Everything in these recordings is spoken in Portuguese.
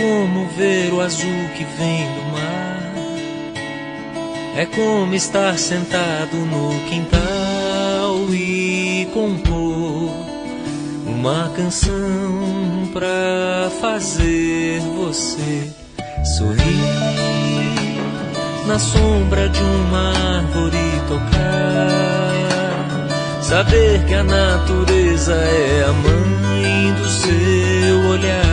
como ver o azul que vem do mar. É como estar sentado no quintal e compor uma canção pra fazer você sorrir, na sombra de uma árvore tocar, saber que a natureza é a mãe do seu olhar,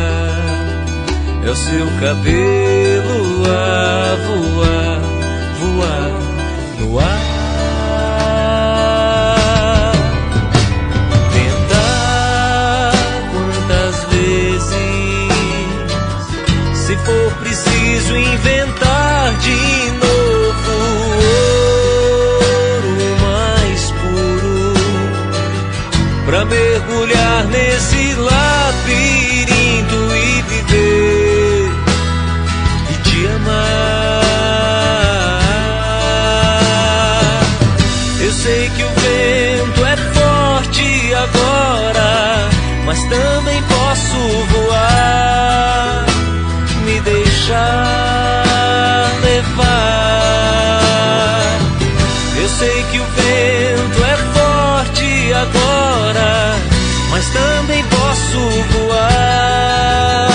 é o seu cabelo a voar, voar no ar. Tentar quantas vezes, se for preciso inventar de novo ouro mais puro, pra mergulhar nesse labirinto e viver e te amar. Eu sei que o vento é forte agora, mas também posso voar, me deixar levar. Eu sei que o vento é forte agora, mas também posso voar,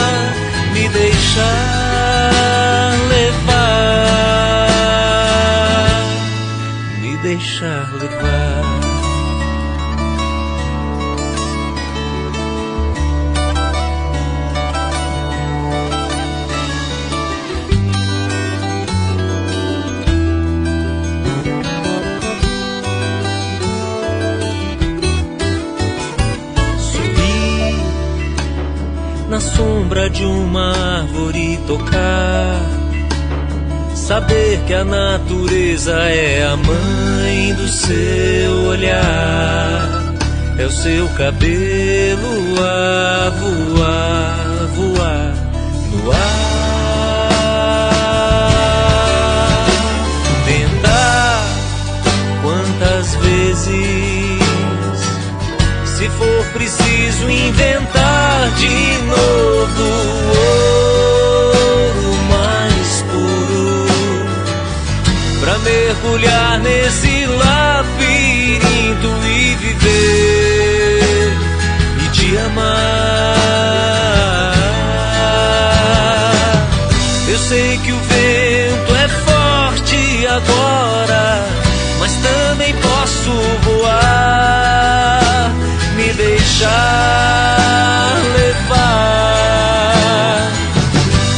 me deixar levar, me deixar levar. Na sombra de uma árvore tocar, saber que a natureza é a mãe do seu olhar, é o seu cabelo a voar, voar no ar. Tentar quantas vezes, se for preciso inventar de novo ouro mais puro, pra mergulhar nesse labirinto e viver e te amar. Eu sei que o vento é forte agora, mas também posso voar, me deixar levar.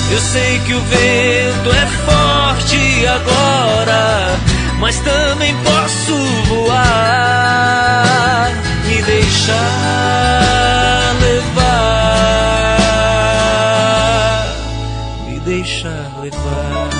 Eu sei que o vento é forte agora, mas também posso voar, me deixar levar, me deixar levar.